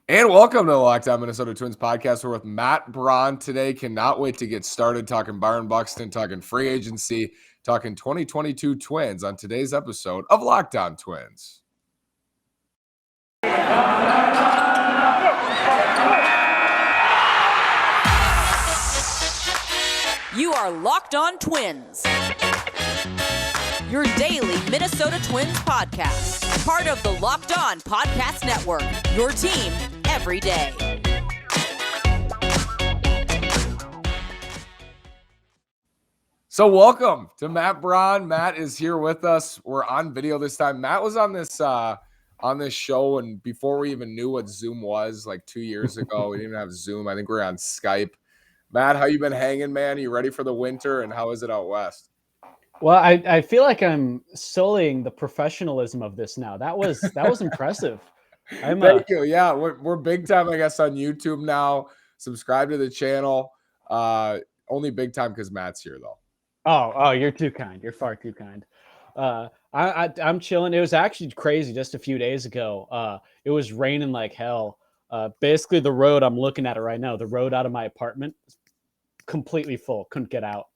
And welcome to the Locked On Minnesota Twins podcast. We're with Matt Braun today. Cannot wait to get started talking Byron Buxton, talking free agency, talking 2022 Twins on today's episode of Locked On Twins. You are Locked On Twins, your daily Minnesota Twins podcast. Part of the Locked On Podcast Network, your team every day. So welcome to Matt Braun. Matt is here with us. We're on video this time. Matt was on this show, and before we even knew what Zoom was, like 2 years ago, we didn't even have Zoom. I think we were on Skype. Matt, how you been hanging, man? Are you ready for the winter, and how is it out west? Well, I feel like I'm sullying the professionalism of this now. That was impressive. Thank you. Yeah, we're big time, I guess, on YouTube now. Subscribe to the channel. Only big time because Matt's here, though. Oh, you're too kind. You're far too kind. I'm chilling. It was actually crazy just a few days ago. It was raining like hell. Basically, the road I'm looking at it right now, the road out of my apartment, is completely full. Couldn't get out.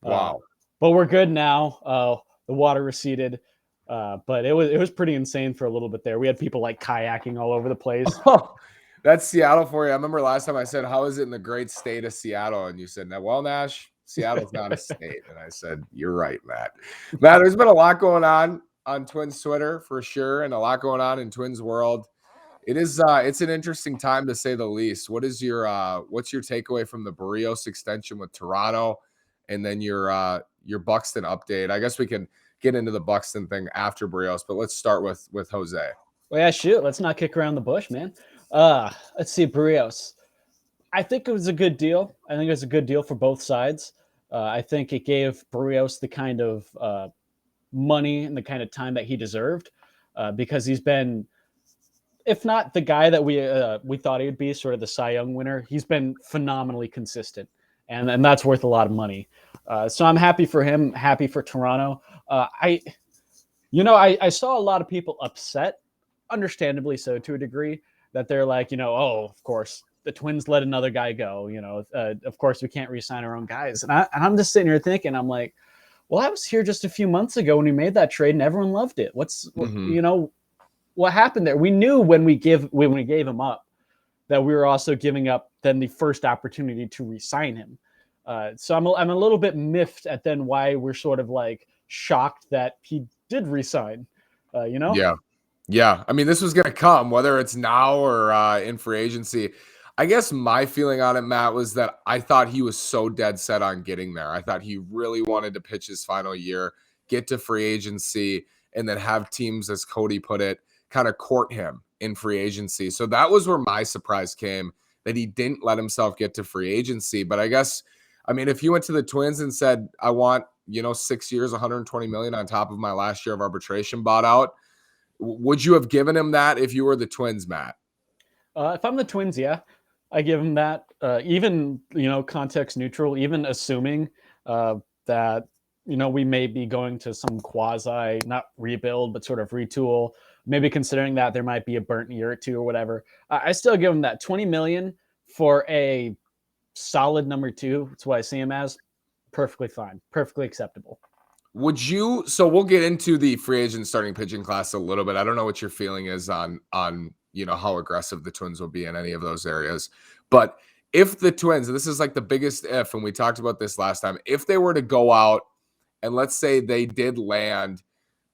Wow. But we're good now. The water receded. But it was pretty insane for a little bit there. We had people like kayaking all over the place. Oh, that's Seattle for you. I remember last time I said, how is it in the great state of Seattle? And you said, well, Nash, Seattle's not a state. And I said, you're right, Matt. Matt, there's been a lot going on Twins Twitter for sure, and a lot going on in Twins world. It's an interesting time to say the least. What's your takeaway from the Barros extension with Toronto, and then your Buxton update? I guess we can get into the Buxton thing after Barros, but let's start with Jose. Well, yeah, shoot. Let's not kick around the bush, man. Let's see, Barros. I think it was a good deal. I think it was a good deal for both sides. I think it gave Barros the kind of money and the kind of time that he deserved, because he's been, if not the guy that we thought he would be, sort of the Cy Young winner, he's been phenomenally consistent, and that's worth a lot of money. So I'm happy for him, happy for Toronto. I saw a lot of people upset, understandably so to a degree, that they're like, oh, of course, the Twins let another guy go. Of course, we can't re-sign our own guys. And I'm just sitting here thinking, I'm like, well, I was here just a few months ago when we made that trade and everyone loved it. What happened there? We knew when we gave him up that we were also giving up then the first opportunity to re-sign him. So I'm a little bit miffed at then why we're sort of like shocked that he did re-sign. Yeah. I mean, this was going to come, whether it's now or in free agency. I guess my feeling on it, Matt, was that I thought he was so dead set on getting there. I thought he really wanted to pitch his final year, get to free agency, and then have teams, as Cody put it, kind of court him in free agency. So that was where my surprise came, that he didn't let himself get to free agency. But I guess, I mean, if he went to the Twins and said, I want, 6 years, $120 million on top of my last year of arbitration bought out, would you have given him that if you were the Twins, Matt? If I'm the Twins, yeah, I give him that. Even, context neutral, even assuming that, we may be going to some quasi, not rebuild, but sort of retool, maybe considering that there might be a burnt year or two or whatever. I still give him that $20 million for a solid number two. That's what I see him as. Perfectly fine, perfectly acceptable. So we'll get into the free agent starting pitching class a little bit. I don't know what your feeling is on how aggressive the Twins will be in any of those areas. But if the Twins, and this is like the biggest if, and we talked about this last time, if they were to go out and let's say they did land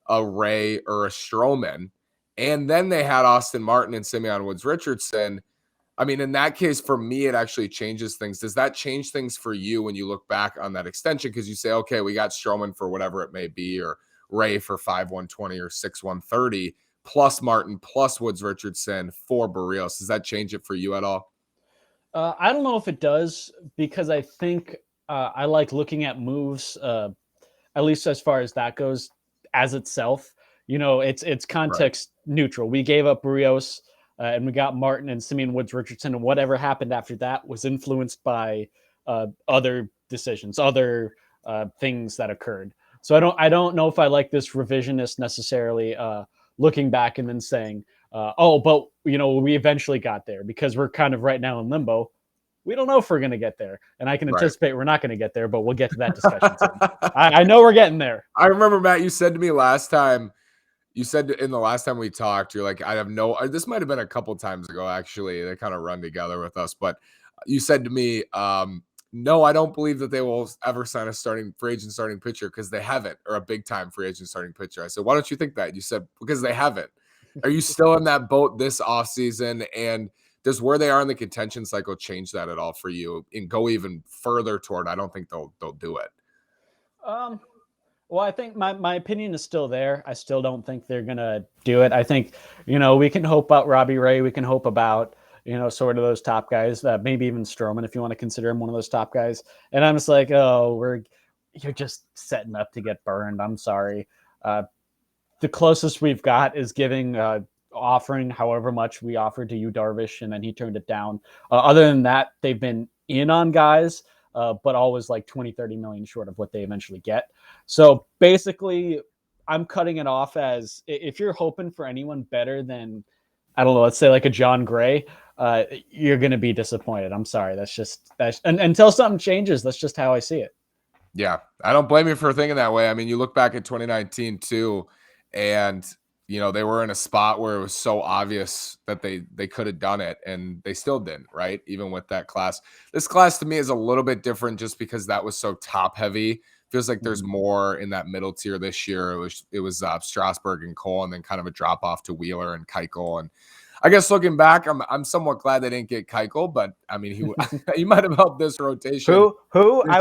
a Ray or a Stroman, and then they had Austin Martin and Simeon Woods-Richardson, I mean, in that case, for me, it actually changes things. Does that change things for you when you look back on that extension? Because you say, okay, we got Stroman for whatever it may be, or Ray for 5/120 or 6/130, plus Martin, plus Woods-Richardson for Barrios. Does that change it for you at all? I don't know if it does, because I think I like looking at moves, at least as far as that goes, as itself. It's context neutral. We gave up Barrios. And we got Martin and Simeon Woods-Richardson, and whatever happened after that was influenced by other decisions, other things that occurred. So I don't know if I like this revisionist necessarily, looking back and then saying, But we eventually got there because we're kind of right now in limbo. We don't know if we're going to get there, and I can anticipate we're not going to get there, but we'll get to that discussion soon. I know we're getting there. I remember, Matt, you said to me last time, in the last time we talked, you're like, this might have been a couple times ago, actually. They kind of run together with us, but you said to me, no, I don't believe that they will ever sign a free agent starting pitcher because they haven't, or a big time free agent starting pitcher. I said, why don't you think that? You said, because they haven't. Are you still in that boat this offseason? And does where they are in the contention cycle change that at all for you and go even further toward, I don't think they'll do it. Well, I think my opinion is still there. I still don't think they're going to do it. I think, we can hope about Robbie Ray. We can hope about, sort of those top guys, maybe even Stroman, if you want to consider him one of those top guys. And I'm just like, you're just setting up to get burned. I'm sorry. The closest we've got is offering however much we offered to Yu Darvish, and then he turned it down. Other than that, they've been in on guys, but always like 20-30 million short of what they eventually get. So basically, I'm cutting it off as if you're hoping for anyone better than, I don't know, let's say like a John Gray, you're going to be disappointed. I'm sorry. Until something changes, that's just how I see it. Yeah, I don't blame you for thinking that way. I mean, you look back at 2019 too, and they were in a spot where it was so obvious that they could have done it, and they still didn't, right? Even with that class. This class to me is a little bit different just because that was so top heavy. Feels like there's more in that middle tier this year. It was Strasburg and Cole, and then kind of a drop off to Wheeler and Keuchel. And I guess looking back, I'm somewhat glad they didn't get Keuchel, but I mean he might have helped this rotation. Who I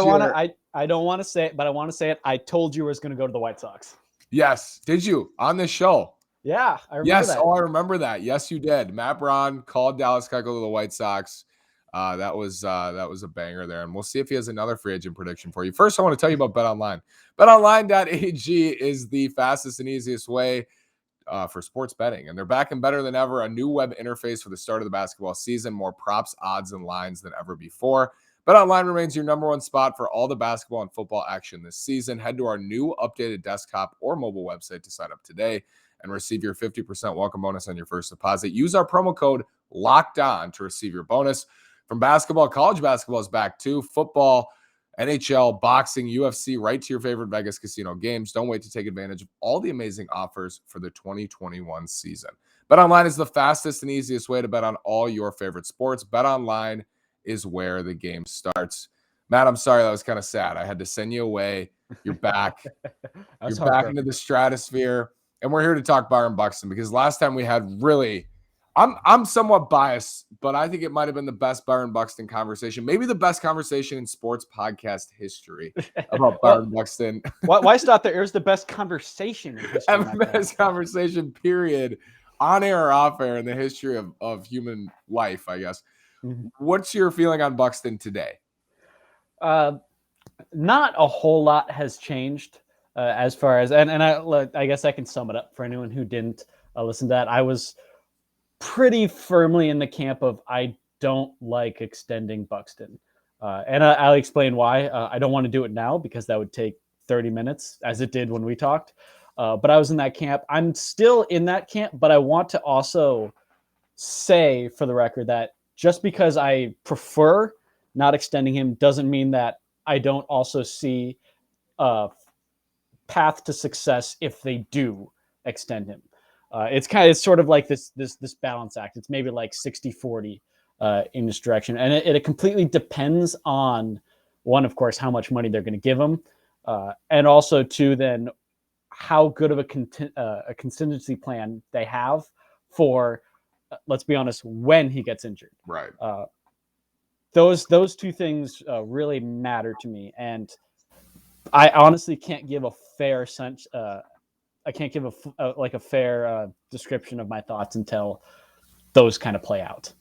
don't want to say it, but I want to say it. I told you I was going to go to the White Sox. Yes. Did you on this show? Yeah, I remember that. I remember that. Yes, you did. Matt Braun called Dallas Keuchel to the White Sox. That was a banger there, and we'll see if he has another free agent prediction for you. First, I want to tell you about BetOnline. BetOnline.ag is the fastest and easiest way for sports betting, and they're back and better than ever. A new web interface for the start of the basketball season, more props, odds, and lines than ever before. BetOnline remains your number one spot for all the basketball and football action this season. Head to our new updated desktop or mobile website to sign up today and receive your 50% welcome bonus on your first deposit. Use our promo code LOCKEDON to receive your bonus. From basketball, college basketball is back too. Football, NHL, boxing, UFC, right to your favorite Vegas casino games. Don't wait to take advantage of all the amazing offers for the 2021 season. BetOnline is the fastest and easiest way to bet on all your favorite sports. BetOnline is where the game starts. Matt, I'm sorry, that was kind of sad. I had to send you away. You're back. You're back into the stratosphere. And we're here to talk Byron Buxton because last time we had really, I'm somewhat biased, but I think it might have been the best Byron Buxton conversation, maybe the best conversation in sports podcast history about Byron Buxton. Why stop there? It was the best conversation in history. The best conversation, period, on air or off air in the history of human life, I guess. Mm-hmm. What's your feeling on Buxton today? Not a whole lot has changed as far as, and I guess I can sum it up for anyone who didn't listen to that. I was pretty firmly in the camp of I don't like extending Buxton. And I'll explain why. I don't want to do it now because that would take 30 minutes as it did when we talked. But I was in that camp. I'm still in that camp, but I want to also say for the record that just because I prefer not extending him doesn't mean that I don't also see a path to success if they do extend him. It's sort of like this balance act. It's maybe like 60-40 in this direction. And it completely depends on, one, of course, how much money they're going to give him. And also, two, then how good of a contingency plan they have for, let's be honest, when he gets injured. Right. Those two things really matter to me. And I honestly can't give a fair sense. I can't give a fair description of my thoughts until those kind of play out.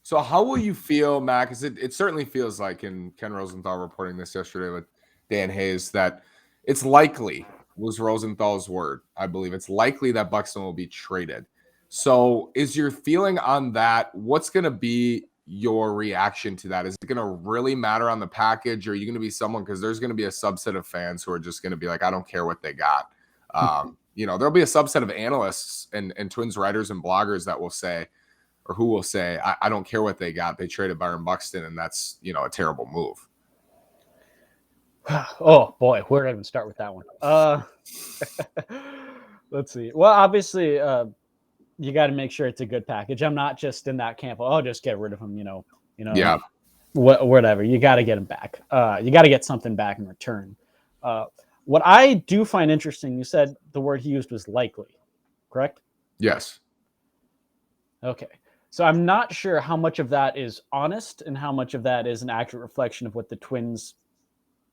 So how will you feel, Matt? Because it certainly feels like, and Ken Rosenthal reporting this yesterday with Dan Hayes, that it's likely, was Rosenthal's word, I believe, it's likely that Buxton will be traded. So is your feeling on that, what's going to be your reaction to that? Is it going to really matter on the package, or are you going to be someone, because there's going to be a subset of fans who are just going to be like, I don't care what they got. there'll be a subset of analysts and Twins writers and bloggers that will say, or who will say, I don't care what they got. They traded Byron Buxton, and that's, a terrible move. Oh boy, where do I even start with that one? Let's see. Well, obviously, you got to make sure it's a good package. I'm not just in that camp. Oh, just get rid of him. Yeah. Whatever. You got to get him back. You got to get something back in return. What I do find interesting, you said the word he used was likely, correct? Yes. Okay. So I'm not sure how much of that is honest and how much of that is an accurate reflection of what the Twins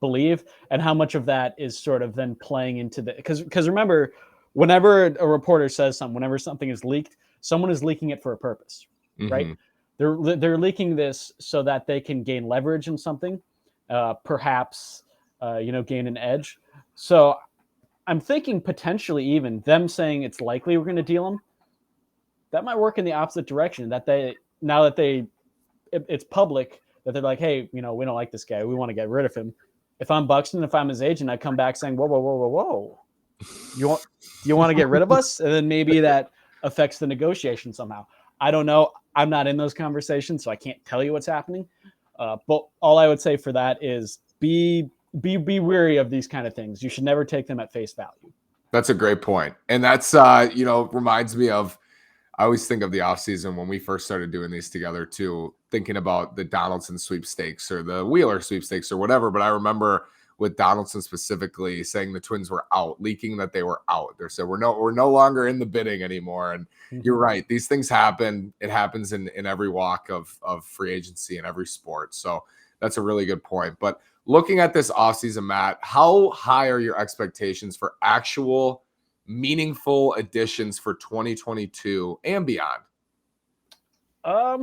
believe, and how much of that is sort of then playing into the, because remember, whenever a reporter says something, whenever something is leaked, someone is leaking it for a purpose, right? They're leaking this so that they can gain leverage in something, perhaps gain an edge. So I'm thinking potentially even them saying it's likely we're going to deal him, that might work in the opposite direction, that it's public that they're like, hey, we don't like this guy, we want to get rid of him. If I'm Buxton, if I'm his agent, I come back saying, whoa, you want to get rid of us? And then maybe that affects the negotiation somehow. I don't know. I'm not in those conversations, so I can't tell you what's happening. But all I would say for that is be wary of these kind of things. You should never take them at face value. That's a great point. And that's, reminds me of, I always think of the offseason when we first started doing these together too, thinking about the Donaldson sweepstakes or the Wheeler sweepstakes or whatever. But I remember with Donaldson specifically saying the Twins were out, leaking that they were out. They said we're no longer in the bidding anymore. And you're right. These things happen. It happens in every walk of free agency in every sport. So that's a really good point. But looking at this offseason, Matt, how high are your expectations for actual meaningful additions for 2022 and beyond? I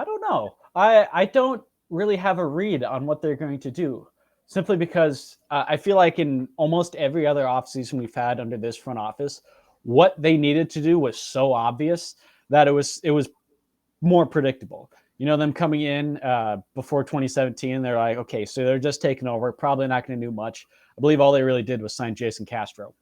don't know. I don't really have a read on what they're going to do, simply because I feel like in almost every other offseason we've had under this front office, what they needed to do was so obvious that it was more predictable. Them coming in before 2017, they're like, okay, so they're just taking over, probably not going to do much. I believe all they really did was sign Jason Castro.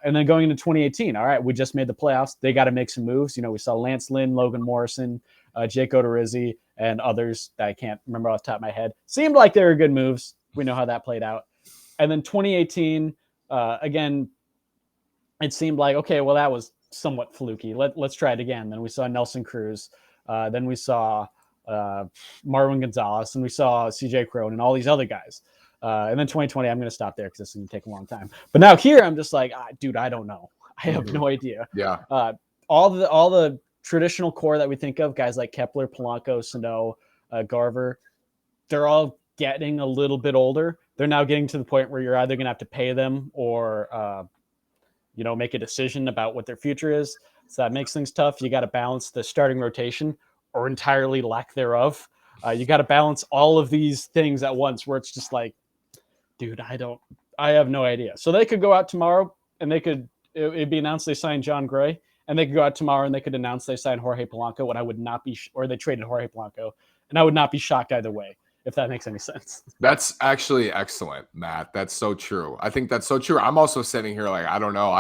And then going into 2018, all right, we just made the playoffs. They got to make some moves. We saw Lance Lynn, Logan Morrison, Jake Odorizzi, and others that I can't remember off the top of my head. Seemed like they were good moves. We know how that played out. And then 2018, again, it seemed like, okay, well, that was somewhat fluky. Let's try it again. Then we saw Nelson Cruz. Then we saw Marwin Gonzalez, and we saw CJ Crone and all these other guys. And then 2020, I'm going to stop there because this is going to take a long time. But now here, I'm just like, dude, I don't know. I have no idea. Yeah. All the traditional core that we think of, guys like Kepler, Polanco, Sano, Garver, they're all getting a little bit older. They're now getting to the point where you're either going to have to pay them or, make a decision about what their future is. So that makes things tough. You got to balance the starting rotation or entirely lack thereof. You got to balance all of these things at once where it's just like, dude, I have no idea. So they could go out tomorrow and it'd be announced they signed John Gray, and they could go out tomorrow and they could announce they signed Jorge Polanco, and I would not be, or they traded Jorge Polanco, and I would not be shocked either way, if that makes any sense. That's actually excellent, Matt. That's so true. I think that's so true. I'm also sitting here like, I don't know.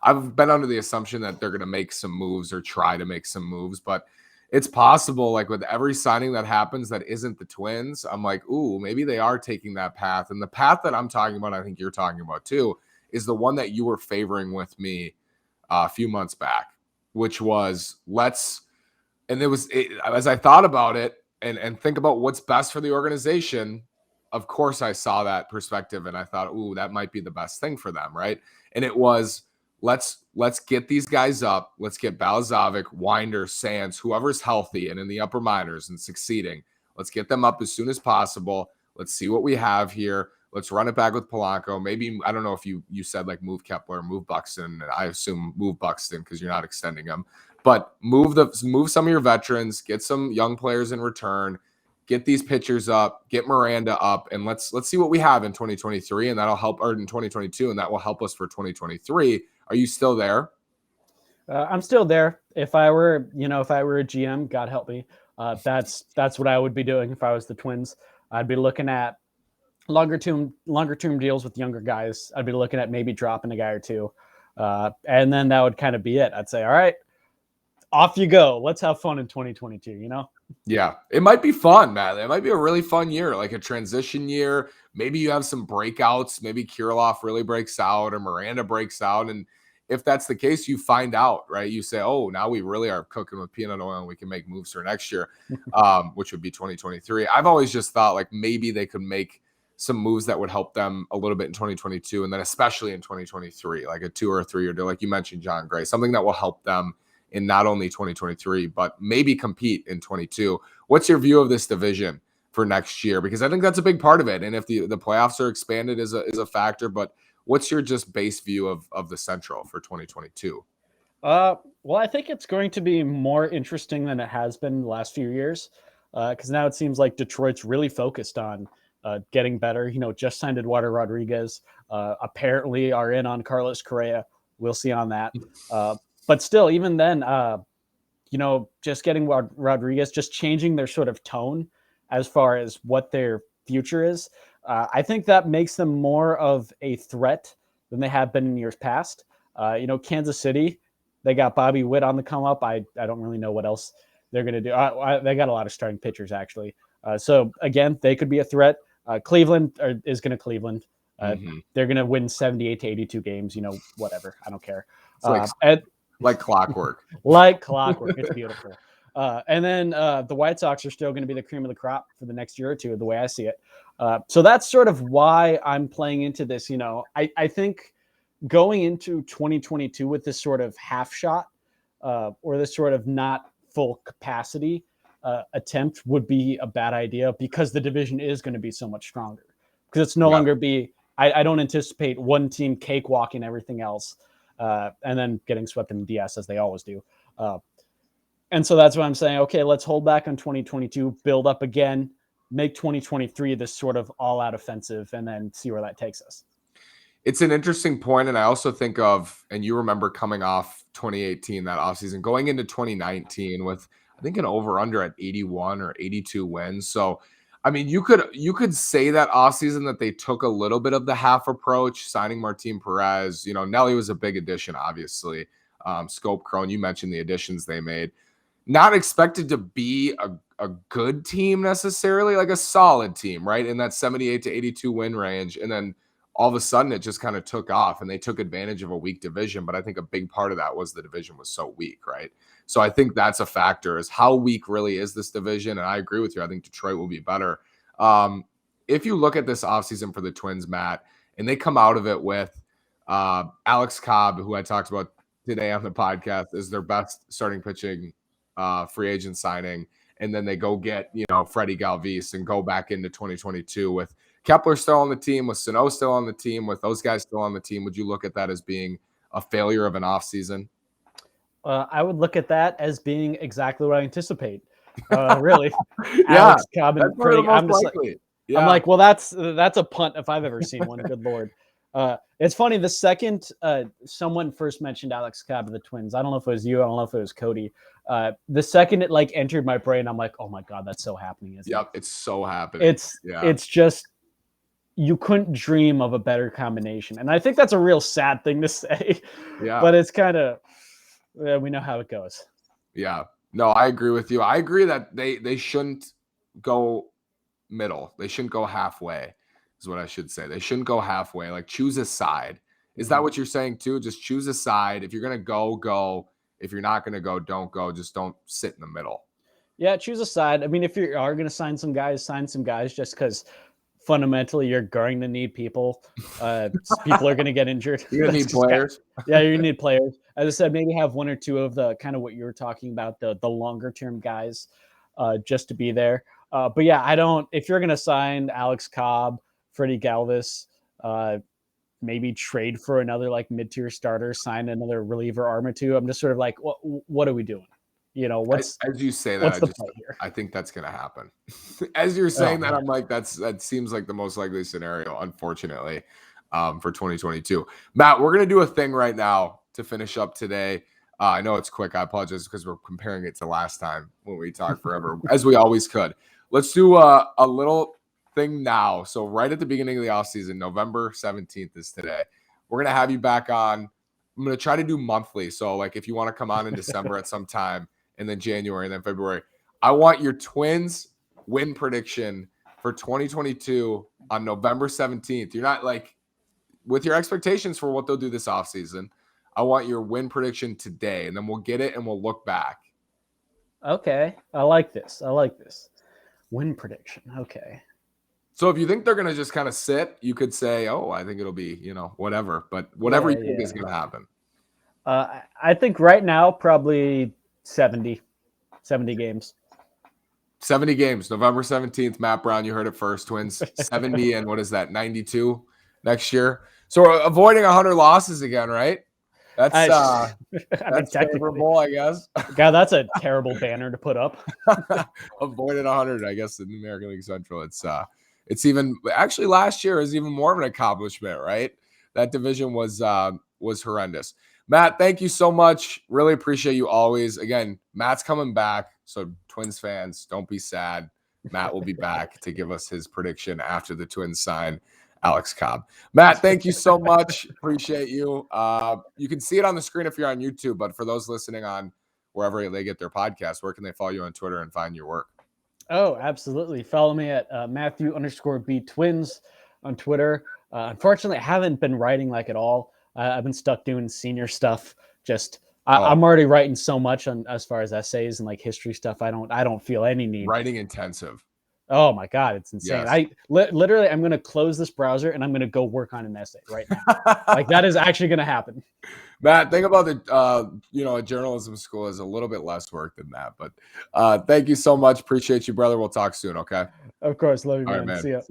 I've been under the assumption that they're going to make some moves or try to make some moves, but it's possible, like with every signing that happens that isn't the Twins, I'm like, ooh, maybe they are taking that path. And the path that I'm talking about, I think you're talking about too, is the one that you were favoring with me a few months back, which was as I thought about it and think about what's best for the organization, of course I saw that perspective and I thought, ooh, that might be the best thing for them, right? And it was, let's get these guys up. Let's get Balazovic, Winder, Sands, whoever's healthy and in the upper minors and succeeding. Let's get them up as soon as possible. Let's see what we have here. Let's run it back with Polanco. Maybe, I don't know if you said like move Kepler, move Buxton. I assume move Buxton because you're not extending him. But move some of your veterans, get some young players in return, get these pitchers up, get Miranda up, and let's see what we have in 2023, and that'll help, or in 2022, and that will help us for 2023. Are you still there? I'm still there. If I were a GM, God help me, that's what I would be doing if I was the Twins. I'd be looking at longer term deals with younger guys. I'd be looking at maybe dropping a guy or two. And then that would kind of be it. I'd say, all right, off you go. Let's have fun in 2022, you know? Yeah, it might be fun, Matt. It might be a really fun year, like a transition year. Maybe you have some breakouts. Maybe Kirilloff really breaks out or Miranda breaks out. And if that's the case, you find out, right? You say, oh, now we really are cooking with peanut oil and we can make moves for next year, which would be 2023. I've always just thought like maybe they could make some moves that would help them a little bit in 2022 and then especially in 2023, like a 2 or 3 year deal, like you mentioned, John Gray, something that will help them in not only 2023, but maybe compete in 22. What's your view of this division for next year? Because I think that's a big part of it. And if the playoffs are expanded is a factor, but what's your just base view of the Central for 2022? Well, I think it's going to be more interesting than it has been the last few years. Because now it seems like Detroit's really focused on getting better. You know, just signed Eduardo Rodriguez. Apparently are in on Carlos Correa. We'll see on that. But still, even then, you know, just getting Rodriguez, just changing their sort of tone as far as what their future is. I think that makes them more of a threat than they have been in years past. You know, Kansas City, they got Bobby Witt on the come up. I don't really know what else they're going to do. They got a lot of starting pitchers, actually. So, again, they could be a threat. Cleveland is going to Cleveland. They're going to win 78 to 82 games, you know, whatever. I don't care. Like clockwork. Like clockwork. It's beautiful. And then the White Sox are still going to be the cream of the crop for the next year or two, the way I see it. So that's sort of why I'm playing into this. You know, I think going into 2022 with this sort of half shot or this sort of not full capacity attempt would be a bad idea because the division is going to be so much stronger. Because it's no longer I don't anticipate one team cakewalking everything else. And then getting swept in the DS as they always do. And so that's why I'm saying, okay, let's hold back on 2022, build up again, make 2023 this sort of all-out offensive, and then see where that takes us. It's an interesting point, and I also think of, and you remember coming off 2018, that offseason, going into 2019 with, I think, an over-under at 81 or 82 wins. So, I mean, you could say that offseason that they took a little bit of the half approach, signing Martin Perez. You know, Nelly was a big addition, obviously. Scope Crone, you mentioned the additions they made. Not expected to be a good team necessarily, like a solid team, right? In that 78 to 82 win range. And then all of a sudden it just kind of took off and they took advantage of a weak division. But I think a big part of that was the division was so weak, right? So I think that's a factor, is how weak really is this division. And I agree with you. I think Detroit will be better. If you look at this offseason for the Twins, Matt, and they come out of it with Alex Cobb, who I talked about today on the podcast, is their best starting pitching free agent signing. And then they go get, you know, Freddie Galvis and go back into 2022 with Kepler still on the team, with Sano still on the team, with those guys still on the team. Would you look at that as being a failure of an offseason? I would look at that as being exactly what I anticipate. Really, Yeah, Alex Cobb and Freddie. I'm like, well, that's a punt if I've ever seen one. Good Lord. It's funny. The second someone first mentioned Alex Cobb of the Twins, I don't know if it was you. I don't know if it was Cody. The second it like entered my brain, I'm like, oh my God, that's so happening. It's so happening. It's just, you couldn't dream of a better combination. And I think that's a real sad thing to say. Yeah. But it's kind of, we know how it goes. Yeah. No, I agree with you. I agree that they shouldn't go middle. They shouldn't go halfway, is what I should say. They shouldn't go halfway. Like, choose a side. Is that what you're saying too? Just choose a side. If you're going to go. If you're not going to go, don't go. Just don't sit in the middle. Yeah, choose a side. I mean, if you are going to sign some guys just because fundamentally you're going to need people. People are going to get injured. You're going to need players. Yeah, you're going to need players. As I said, maybe have one or two of the kind of what you were talking about, the longer term guys just to be there. But yeah, if you're going to sign Alex Cobb, Freddie Galvis, maybe trade for another like mid-tier starter, sign another reliever arm or two. I'm just sort of like, what are we doing? You know, as you say that, I think that's going to happen. As you're saying that, I'm like, that seems like the most likely scenario, unfortunately, for 2022. Matt, we're going to do a thing right now to finish up today. I know it's quick. I apologize because we're comparing it to last time when we talked forever, as we always could. Let's do a little thing now. So right at the beginning of the offseason, November 17th is today. We're going to have you back on. I'm going to try to do monthly. So like if you want to come on in December at some time, and then January, and then February, I want your Twins win prediction for 2022 on November 17th. You're not like with your expectations for what they'll do this offseason. I want your win prediction today, and then we'll get it and we'll look back. Okay. I like this. Win prediction. Okay. So if you think they're going to just kind of sit, you could say, oh, I think it'll be, whatever. But whatever you think is going to happen. I think right now, probably 70 games. 70 games, November 17th. Matt Braun, you heard it first. Twins 70 and what is that, 92 next year. So we're avoiding 100 losses again, right? That's favorable, I guess. God, that's a terrible banner to put up. Avoided 100, I guess, in the American League Central. It's even actually last year is even more of an accomplishment, right? That division was horrendous. Matt, thank you so much. Really appreciate you always. Again, Matt's coming back, so Twins fans, don't be sad. Matt will be back to give us his prediction after the Twins sign Alex Cobb. Matt, thank you so much. Appreciate you. You can see it on the screen if you're on YouTube, but for those listening on wherever they get their podcast, where can they follow you on Twitter and find your work? Oh, absolutely. Follow me at Matthew_B Twins on Twitter. Unfortunately, I haven't been writing like at all. I've been stuck doing senior stuff. I'm already writing so much on as far as essays and like history stuff. I don't feel any need. Writing intensive. Oh my God, it's insane. Yes. Literally, I'm going to close this browser and I'm going to go work on an essay right now. Like that is actually going to happen. Matt, think about a journalism school is a little bit less work than that, but thank you so much. Appreciate you, brother. We'll talk soon. Okay. Of course. Love you, All man. right, man. See ya.